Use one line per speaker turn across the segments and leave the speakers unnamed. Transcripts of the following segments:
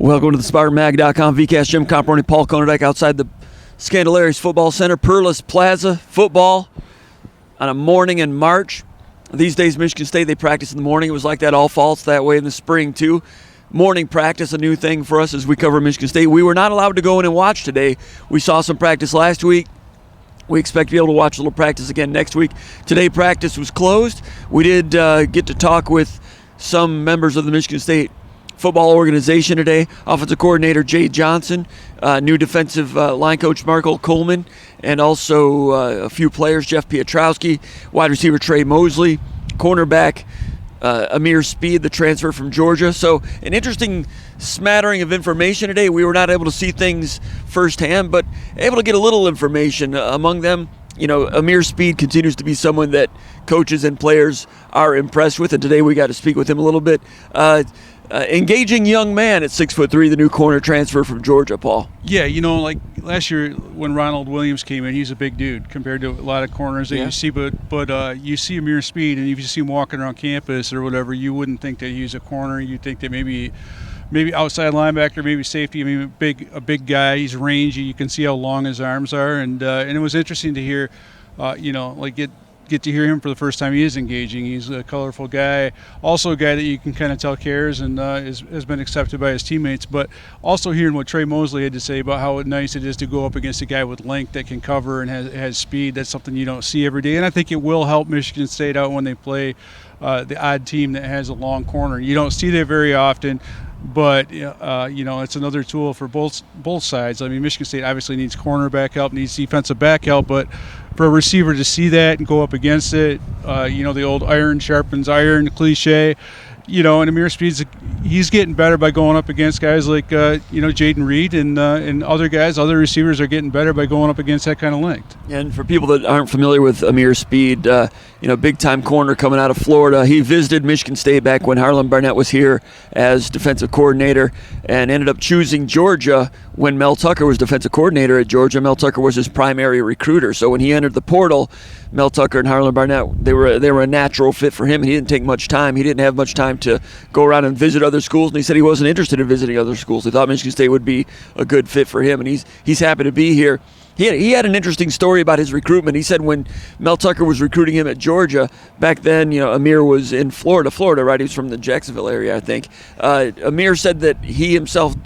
Welcome to the SpartanMag.com VCast. Jim Comparoni, Paul Konyndyk outside the Scandalarius Football Center, Perlis Plaza football on a morning in March. These days, Michigan State, they practice in the morning. It was like that all fall. It's that way in the spring, too. Morning practice, a new thing for us as we cover Michigan State. We were not allowed to go in and watch today. We saw some practice last week. We expect to be able to watch a little practice again next week. Today, practice was closed. We did get to talk with some members of the Michigan State football organization today. Offensive coordinator Jay Johnson, new defensive line coach Marco Coleman, and also a few players, Jeff Piotrowski, wide receiver Trey Mosley, cornerback Amir Speed, the transfer from Georgia. So an interesting smattering of information today. We were not able to see things firsthand, but able to get a little information among them. You know, Amir Speed continues to be someone that coaches and players are impressed with, and today we got to speak with him a little bit. Engaging young man at 6'3", the new corner transfer from Georgia, Paul.
Yeah, you know, like last year when Ronald Williams came in, he's a big dude compared to a lot of corners that you see. But you see Amir Speed, and if you see him walking around campus or whatever, you wouldn't think that he's a corner. You'd think that maybe outside linebacker, maybe safety. I mean, a big guy. He's rangy. You can see how long his arms are, and it was interesting to hear, get to hear him for the first time. He is engaging. He's a colorful guy. Also a guy that you can kind of tell cares and has been accepted by his teammates. But also hearing what Trey Mosley had to say about how nice it is to go up against a guy with length that can cover and has speed. That's something you don't see every day. And I think it will help Michigan State out when they play the odd team that has a long corner. You don't see that very often. But, it's another tool for both sides. I mean, Michigan State obviously needs cornerback help, needs defensive back help, but for a receiver to see that and go up against it, the old iron sharpens iron cliche, and Amir Speed's he's getting better by going up against guys like, Jaden Reed and other guys. Other receivers are getting better by going up against that kind of length.
And for people that aren't familiar with Amir Speed, big-time corner coming out of Florida. He visited Michigan State back when Harlan Barnett was here as defensive coordinator and ended up choosing Georgia when Mel Tucker was defensive coordinator at Georgia. Mel Tucker was his primary recruiter. So when he entered the portal, Mel Tucker and Harlan Barnett, they were a natural fit for him. He didn't take much time. He didn't have much time to go around and visit other schools, and he said he wasn't interested in visiting other schools. He thought Michigan State would be a good fit for him, and he's happy to be here. He had an interesting story about his recruitment. He said when Mel Tucker was recruiting him at Georgia, back then, Amir was in Florida, right? He was from the Jacksonville area, I think. Amir said that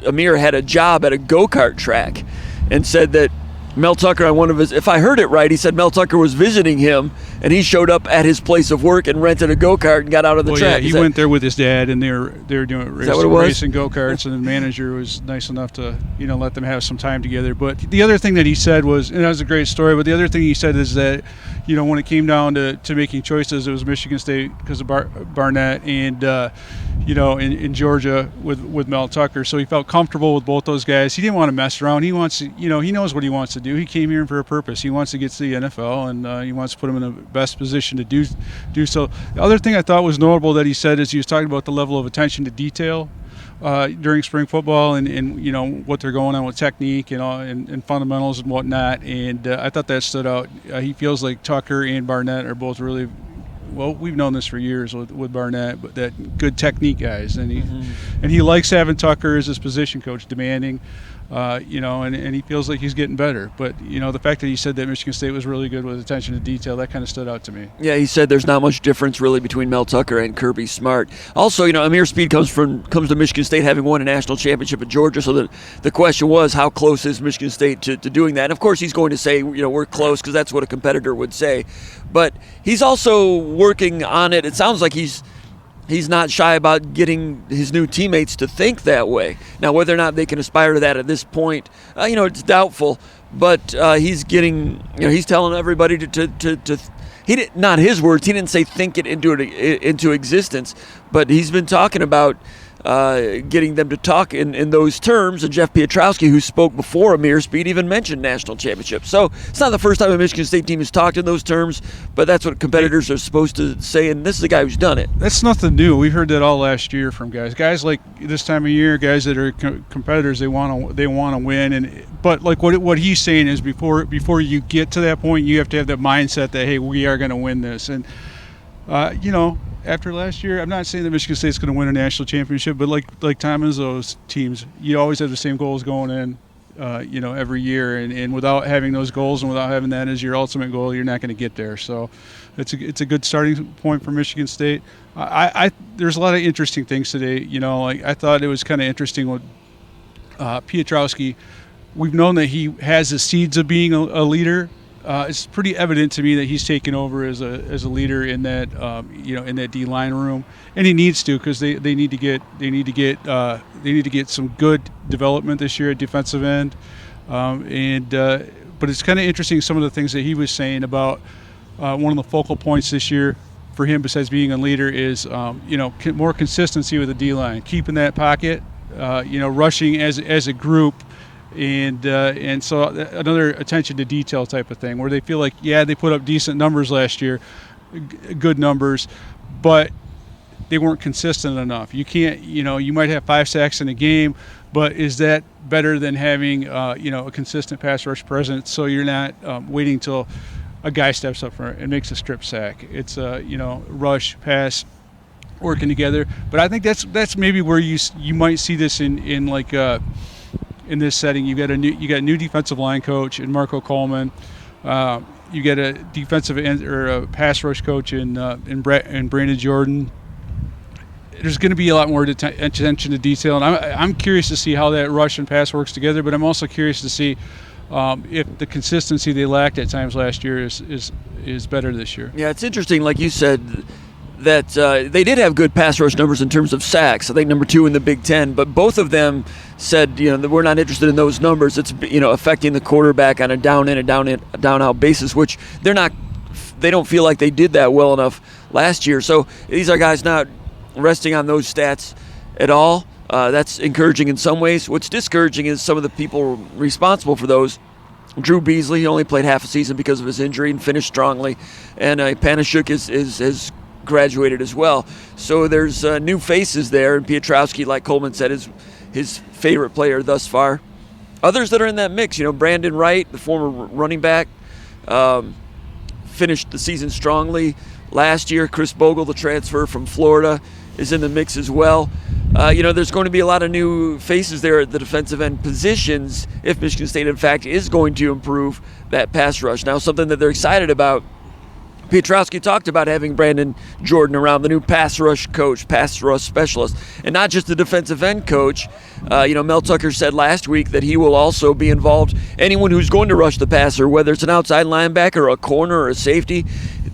Amir had a job at a go-kart track and said that Mel Tucker on one of his, if I heard it right, he said Mel Tucker was visiting him and he showed up at his place of work and rented a go-kart and got out of the track.
Yeah, he went there with his dad and they were doing racing go-karts, and the manager was nice enough to, let them have some time together. But the other thing that he said was, and that was a great story, but the other thing he said is that, when it came down to making choices, it was Michigan State because of Barnett and, in Georgia with Mel Tucker. So he felt comfortable with both those guys. He didn't want to mess around. He wants to, he knows what he wants to do. He came here for a purpose. He wants to get to the NFL, and he wants to put him in the best position to do so. The other thing I thought was notable that he said is he was talking about the level of attention to detail during spring football and what they're going on with technique and fundamentals and whatnot. And I thought that stood out. He feels like Tucker and Barnett are both really, well, we've known this for years with Barnett, but that good technique guys. And he likes having Tucker as his position coach, demanding, and he feels like he's getting better. But, the fact that he said that Michigan State was really good with attention to detail, that kind of stood out to me.
Yeah, he said there's not much difference really between Mel Tucker and Kirby Smart. Also, Amir Speed comes to Michigan State having won a national championship at Georgia, so the question was how close is Michigan State to doing that? And of course he's going to say, we're close because that's what a competitor would say. But he's also working on it. It sounds like he's not shy about getting his new teammates to think that way. Now, whether or not they can aspire to that at this point, it's doubtful. But he's getting, he's telling everybody to not his words. He didn't say think it into existence, but he's been talking about getting them to talk in those terms. And Jeff Piotrowski, who spoke before Amir Speed, even mentioned national championship. So it's not the first time a Michigan State team has talked in those terms, but that's what competitors are supposed to say, and this is a guy who's done it.
That's nothing new. We heard that all last year from guys like this time of year, guys that are competitors. They want to win, but like what he's saying is before you get to that point, you have to have that mindset that, hey, we are going to win this. And after last year. I'm not saying that Michigan State's going to win a national championship, but like Tom Izzo's teams, you always have the same goals going in, every year. And without having those goals and without having that as your ultimate goal, you're not going to get there. So it's a good starting point for Michigan State. There's a lot of interesting things today. I thought it was kind of interesting with Piotrowski. We've known that he has the seeds of being a leader. It's pretty evident to me that he's taken over as a leader in that in that D line room, and he needs to, because they need to get some good development this year at defensive end, but it's kind of interesting some of the things that he was saying about one of the focal points this year for him, besides being a leader, is more consistency with the D line, keeping that pocket, rushing as a group. And so another attention to detail type of thing, where they feel like, they put up decent numbers last year, good numbers, but they weren't consistent enough. You can't, you might have 5 sacks in a game, but is that better than having, a consistent pass rush presence, so you're not waiting till a guy steps up front and makes a strip sack? It's rush, pass, working together. But I think that's maybe where you might see this in this setting. You got a new defensive line coach in Marco Coleman. You got a defensive end or a pass rush coach in Brandon Jordan. There's going to be a lot more attention to detail, and I'm curious to see how that rush and pass works together. But I'm also curious to see if the consistency they lacked at times last year is better this year.
Yeah, it's interesting, like you said, that they did have good pass rush numbers in terms of sacks. I think number 2 in the Big Ten, but both of them said, that we're not interested in those numbers. It's, affecting the quarterback on a down in, down out basis, which they don't feel like they did that well enough last year. So these are guys not resting on those stats at all. That's encouraging in some ways. What's discouraging is some of the people responsible for those. Drew Beasley, he only played half a season because of his injury and finished strongly, and Panashuk is graduated as well. So there's new faces there, and Piotrowski, like Coleman said, is his favorite player thus far. Others that are in that mix, Brandon Wright, the former running back, finished the season strongly last year. Chris Bogle, the transfer from Florida, is in the mix as well. There's going to be a lot of new faces there at the defensive end positions if Michigan State, in fact, is going to improve that pass rush. Now, something that they're excited about, Piotrowski talked about having Brandon Jordan around, the new pass rush coach, pass rush specialist, and not just the defensive end coach. Mel Tucker said last week that he will also be involved. Anyone who's going to rush the passer, whether it's an outside linebacker or a corner or a safety,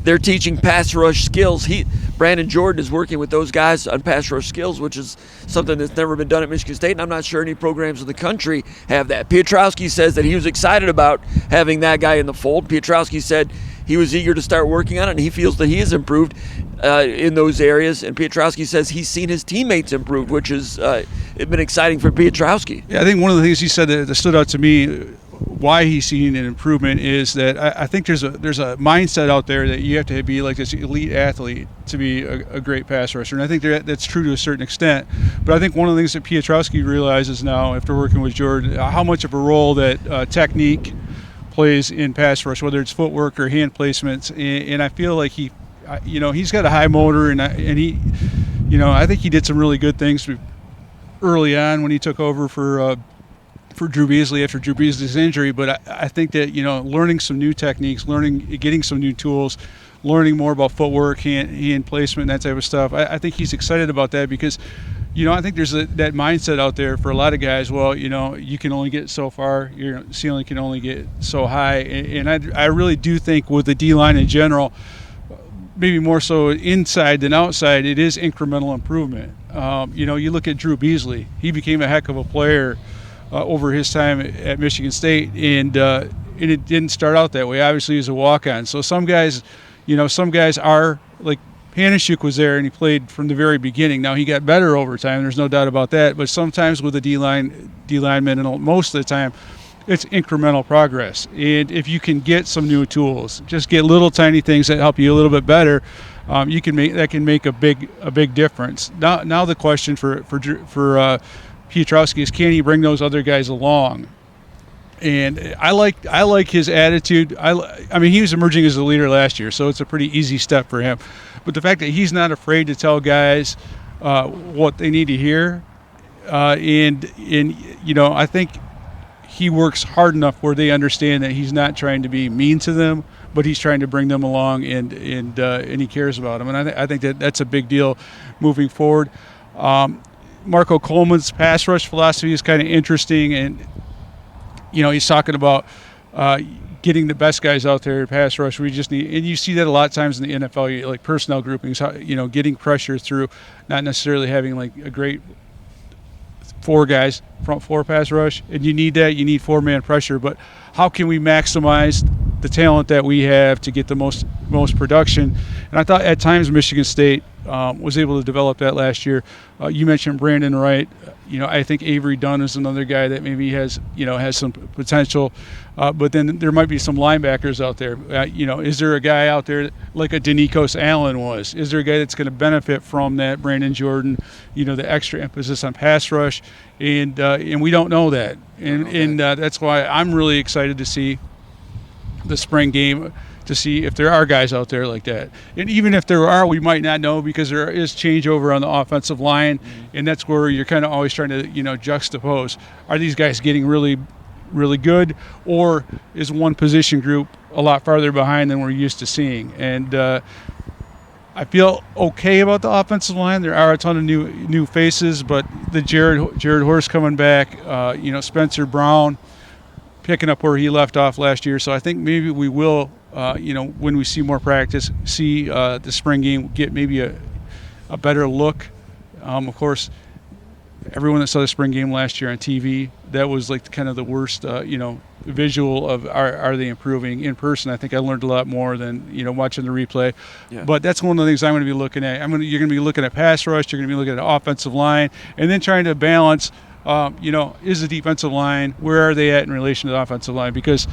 they're teaching pass rush skills. Brandon Jordan is working with those guys on pass rush skills, which is something that's never been done at Michigan State, and I'm not sure any programs in the country have that. Piotrowski says that he was excited about having that guy in the fold. Piotrowski said he was eager to start working on it, and he feels that he has improved in those areas. And Piotrowski says he's seen his teammates improve, which has been exciting for Piotrowski.
Yeah, I think one of the things he said that stood out to me, why he's seen an improvement, is that I think there's a mindset out there that you have to be like this elite athlete to be a great pass rusher, and I think that's true to a certain extent. But I think one of the things that Piotrowski realizes now, after working with Jordan, how much of a role that technique plays in pass rush, whether it's footwork or hand placements, and I feel like he's got a high motor, and he, I think he did some really good things early on when he took over for Drew Beasley after Drew Beasley's injury. But I think that learning some new techniques, getting some new tools, learning more about footwork, hand placement, that type of stuff. I think he's excited about that because I think there's that mindset out there for a lot of guys. Well, you can only get so far. Your ceiling can only get so high. And I really do think with the D-line in general, maybe more so inside than outside, it is incremental improvement. You look at Drew Beasley. He became a heck of a player over his time at Michigan State, and it didn't start out that way. Obviously, he was a walk-on. So some guys are like, Panashuk was there and he played from the very beginning. Now he got better over time, there's no doubt about that. But sometimes with the D-linemen, and most of the time, it's incremental progress. And if you can get some new tools, just get little tiny things that help you a little bit better, that can make a big difference. Now the question for Piotrowski is, can he bring those other guys along? And I like his attitude. I mean, he was emerging as a leader last year, so it's a pretty easy step for him. But the fact that he's not afraid to tell guys what they need to hear, and I think he works hard enough where they understand that he's not trying to be mean to them, but he's trying to bring them along, and he cares about them. And I think that's a big deal moving forward. Marco Coleman's pass rush philosophy is kind of interesting, and he's talking about getting the best guys out there to pass rush. We just need, and you see that a lot of times in the NFL, like personnel groupings, getting pressure through, not necessarily having like a great 4 guys, front 4 pass rush, and you need that. You need 4-man pressure, but how can we maximize the talent that we have to get the most production? And I thought at times Michigan State was able to develop that last year. You mentioned Brandon Wright. I think Avery Dunn is another guy that maybe has some potential. But then there might be some linebackers out there. Is there a guy out there like a Denikos Allen was? Is there a guy that's going to benefit from that Brandon Jordan, the extra emphasis on pass rush? And we don't know that. And that's why I'm really excited to see the spring game, to see if there are guys out there like that. And even if there are, we might not know because there is changeover on the offensive line, and that's where you're kind of always trying to, juxtapose. Are these guys getting really, really good, or is one position group a lot farther behind than we're used to seeing? And I feel okay about the offensive line. There are a ton of new faces, but the Jared Horst coming back, Spencer Brown picking up where he left off last year. So I think maybe we will, when we see more practice, see the spring game get maybe a better look. Of course, everyone that saw the spring game last year on TV, that was like kind of the worst, visual of are they improving in person. I think I learned a lot more than watching the replay. Yeah. But that's one of the things I'm going to be looking at. You're going to be looking at pass rush. You're going to be looking at the offensive line, and then trying to balance. Is the defensive line, where are they at in relation to the offensive line? Because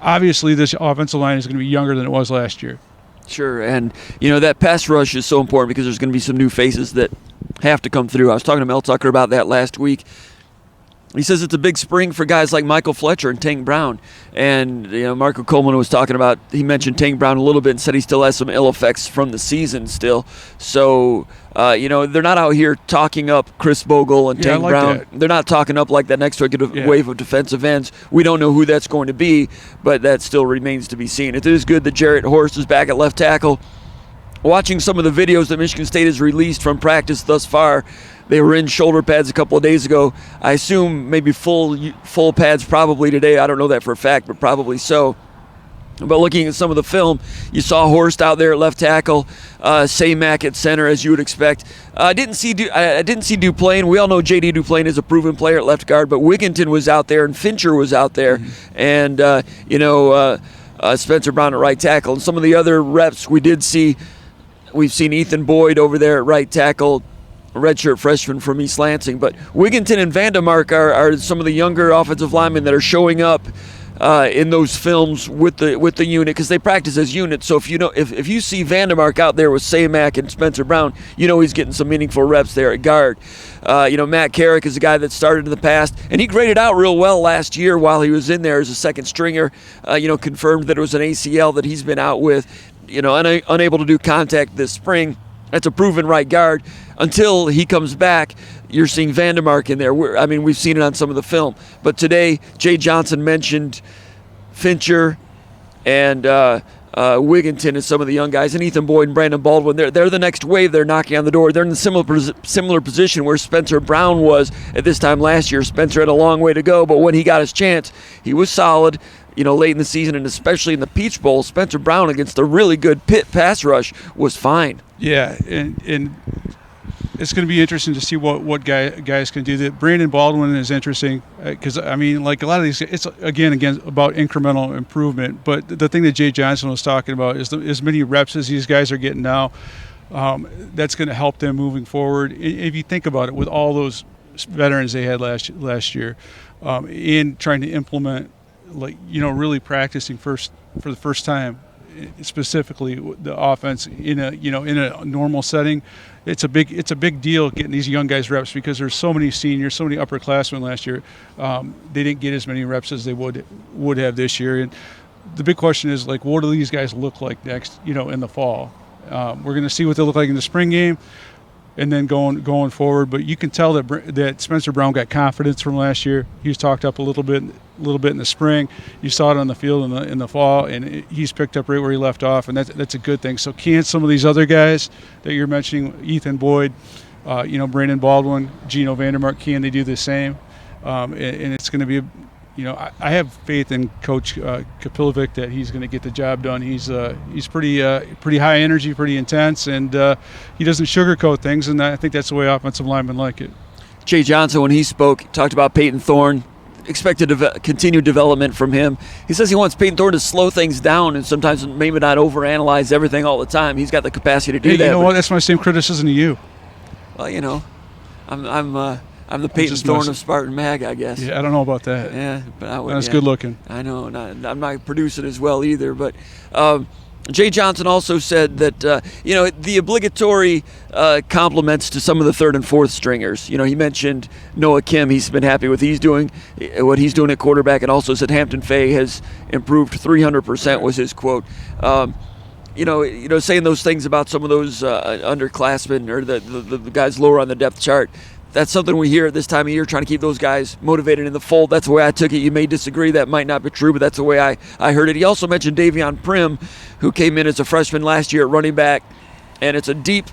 obviously this offensive line is going to be younger than it was last year.
Sure, and that pass rush is so important because there's going to be some new faces that have to come through. I was talking to Mel Tucker about that last week. He says it's a big spring for guys like Michael Fletcher and Tank Brown. And, Marco Coleman was talking about, he mentioned Tank Brown a little bit and said he still has some ill effects from the season still. So, they're not out here talking up Chris Bogle and Tank Brown. That. They're not talking up like that next wave of defensive ends. We don't know who that's going to be, but that still remains to be seen. It is good that Jarrett Horst is back at left tackle. Watching some of the videos that Michigan State has released from practice thus far, they were in shoulder pads a couple of days ago. I assume maybe full pads probably today. I don't know that for a fact, but probably so. But looking at some of the film, you saw Horst out there at left tackle, Saymack at center, as you would expect. I didn't see Duplain. We all know J.D. Duplain is a proven player at left guard, but Wigginton was out there and Fincher was out there, and Spencer Brown at right tackle. And some of the other reps we did see, we've seen Ethan Boyd over there at right tackle, a redshirt freshman from East Lansing. But Wigginton and Vandemark are some of the younger offensive linemen that are showing up in those films with the unit, because they practice as units. So if you see Vandemark out there with Saymack and Spencer Brown, he's getting some meaningful reps there at guard. Matt Carrick is a guy that started in the past, and he graded out real well last year while he was in there as a second stringer. Confirmed that it was an ACL that he's been out with, unable to do contact this spring. That's a proven right guard. Until he comes back, you're seeing Vandemark in there. We've seen it on some of the film. But today, Jay Johnson mentioned Fincher and Wigginton and some of the young guys, and Ethan Boyd and Brandon Baldwin. They're the next wave. They're knocking on the door. They're in the similar position where Spencer Brown was at this time last year. Spencer had a long way to go, but when he got his chance, he was solid. Late in the season, and especially in the Peach Bowl, Spencer Brown against a really good Pitt pass rush was fine.
Yeah, and it's going to be interesting to see what guys can do. That Brandon Baldwin is interesting because like a lot of these, it's again about incremental improvement. But the thing that Jay Johnson was talking about is as many reps as these guys are getting now. That's going to help them moving forward. If you think about it, with all those veterans they had last year, in trying to implement, really practicing for the first time, specifically the offense in a normal setting, it's a big deal getting these young guys reps, because there's so many seniors, so many upperclassmen last year. They didn't get as many reps as they would have this year. And the big question is, what do these guys look like next, in the fall? We're going to see what they look like in the spring game, and then going forward. But you can tell that Spencer Brown got confidence from last year. He was talked up a little bit in the spring. You saw it on the field in the fall, and he's picked up right where he left off, and that's a good thing. So can some of these other guys that you're mentioning, Ethan Boyd, Brandon Baldwin, Gino Vandermark, can they do the same? And it's going to be I have faith in Coach Kapilovic that he's going to get the job done. He's pretty high energy, pretty intense, and he doesn't sugarcoat things, and I think that's the way offensive linemen like it.
Jay Johnson, when he spoke, talked about Peyton Thorne, expected continued development from him. He says he wants Peyton Thorne to slow things down and sometimes maybe not overanalyze everything all the time. He's got the capacity to do that.
You know what? That's my same criticism to you.
Well, I'm the Peyton Thorne of SpartanMag, I guess.
Yeah, I don't know about that.
Yeah, but
that's good looking.
I know. I'm not producing as well either. But Jay Johnson also said that the obligatory compliments to some of the third and fourth stringers. He mentioned Noah Kim. He's been happy with what he's doing at quarterback, and also said Hampton Faye has improved 300%. Was his quote. Saying those things about some of those underclassmen or the guys lower on the depth chart. That's something we hear at this time of year, trying to keep those guys motivated in the fold. That's the way I took it. You may disagree. That might not be true, but that's the way I heard it. He also mentioned Davion Prim, who came in as a freshman last year at running back, and it's a deep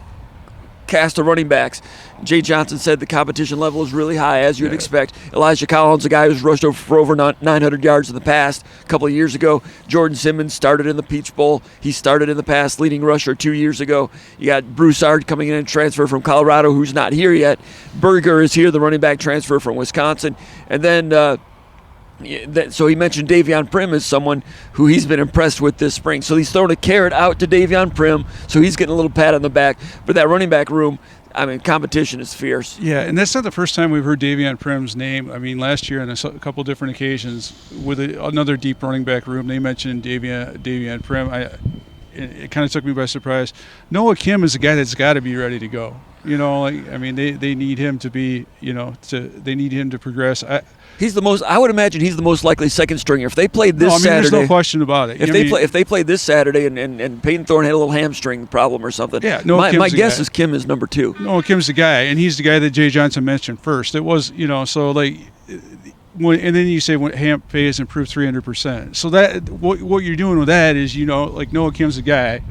cast of running backs. Jay Johnson said the competition level is really high, as you'd expect. Elijah Collins, a guy who's rushed for over 900 yards in the past a couple of years ago. Jordan Simmons started in the Peach Bowl. He started in the past, leading rusher 2 years ago. You got Broussard coming in and transfer from Colorado, who's not here yet. Berger is here, the running back transfer from Wisconsin. And then so he mentioned Davion Prim as someone who he's been impressed with this spring. So he's thrown a carrot out to Davion Prim, so he's getting a little pat on the back. But that running back room, competition is fierce.
Yeah, and that's not the first time we've heard Davion Prim's name. Last year on a couple different occasions with another deep running back room, they mentioned Davion Prim. It kind of took me by surprise. Noah Kim is a guy that's got to be ready to go. They need him to be, they need him to progress.
I would imagine he's the most likely second stringer. If they played this Saturday,
there's no question about it.
If they played this Saturday and Peyton Thorne had a little hamstring problem or something, my guess is Kim is number 2.
Noah Kim's the guy, and he's the guy that Jay Johnson mentioned first. It was, and then you say Hamp Faye has improved 300%. So that what you're doing with that is, Noah Kim's the guy,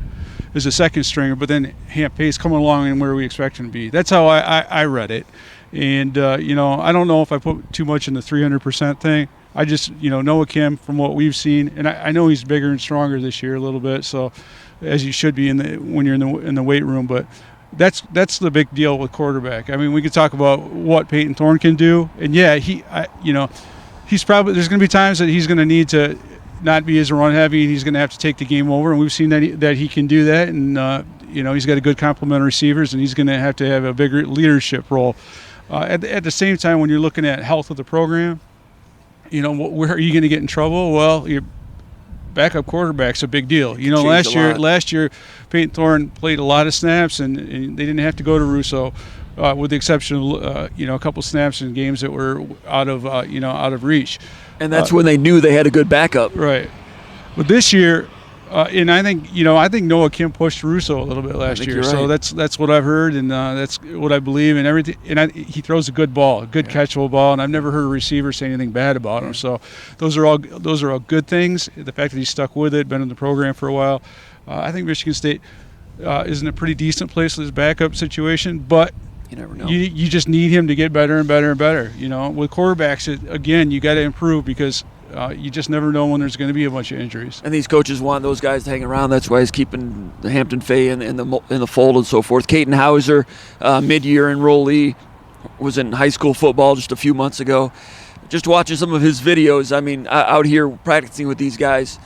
is a second stringer, but then Hamp Faye's coming along and where we expect him to be. That's how I read it. And, I don't know if I put too much in the 300% thing. I just, Noah Kim, from what we've seen, and I know he's bigger and stronger this year a little bit, so as you should be when you're in the weight room. But that's the big deal with quarterback. We could talk about what Peyton Thorne can do, and he's probably, there's going to be times that he's going to need to not be as run heavy, and he's going to have to take the game over, and we've seen that he can do that, and he's got a good complement of receivers, and he's going to have a bigger leadership role. At the same time, when you're looking at health of the program, where are you going to get in trouble? Well, your backup quarterback's a big deal. Last year, Peyton Thorne played a lot of snaps, and they didn't have to go to Russo, with the exception of a couple snaps in games that were out of reach.
And that's when they knew they had a good backup.
Right. But this year, and I think Noah Kim pushed Russo a little bit last year.
Right.
So that's what I've heard, and that's what I believe, and everything. And he throws a good ball, a good catchable ball, and I've never heard a receiver say anything bad about him. So those are all good things. The fact that he's stuck with it, been in the program for a while. I think Michigan State is in a pretty decent place with his backup situation, but
you never know.
You just need him to get better and better and better. With quarterbacks, again, you got to improve because you just never know when there's going to be a bunch of injuries.
And these coaches want those guys to hang around. That's why he's keeping the Hampton Faye in the fold and so forth. Caden Hauser, mid-year enrollee, was in high school football just a few months ago. Just watching some of his videos, out here practicing with these guys,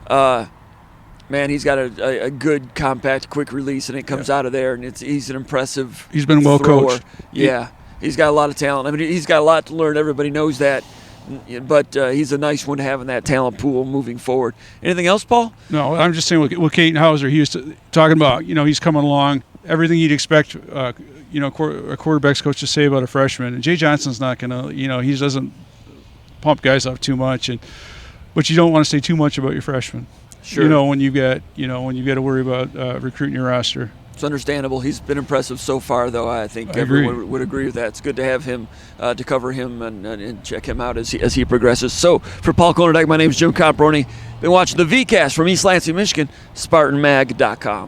man, he's got a good, compact, quick release, and it comes out of there, and he's an impressive
He's been well
thrower.
coached.
Yeah, he's got a lot of talent. He's got a lot to learn. Everybody knows that. But he's a nice one to have in that talent pool moving forward. Anything else, Paul?
No, I'm just saying with Caden Hauser, he was talking about, he's coming along, everything you'd expect, a quarterback's coach to say about a freshman. And Jay Johnson's not going to, he doesn't pump guys up too much. But you don't want to say too much about your freshman.
Sure.
When you've got to worry about recruiting your roster.
It's understandable. He's been impressive so far, though. I think everyone would agree with that. It's good to have him, to cover him and check him out as he progresses. So, for Paul Konyndyk, my name is Jim Comparoni. Been watching the VCast from East Lansing, Michigan, SpartanMag.com.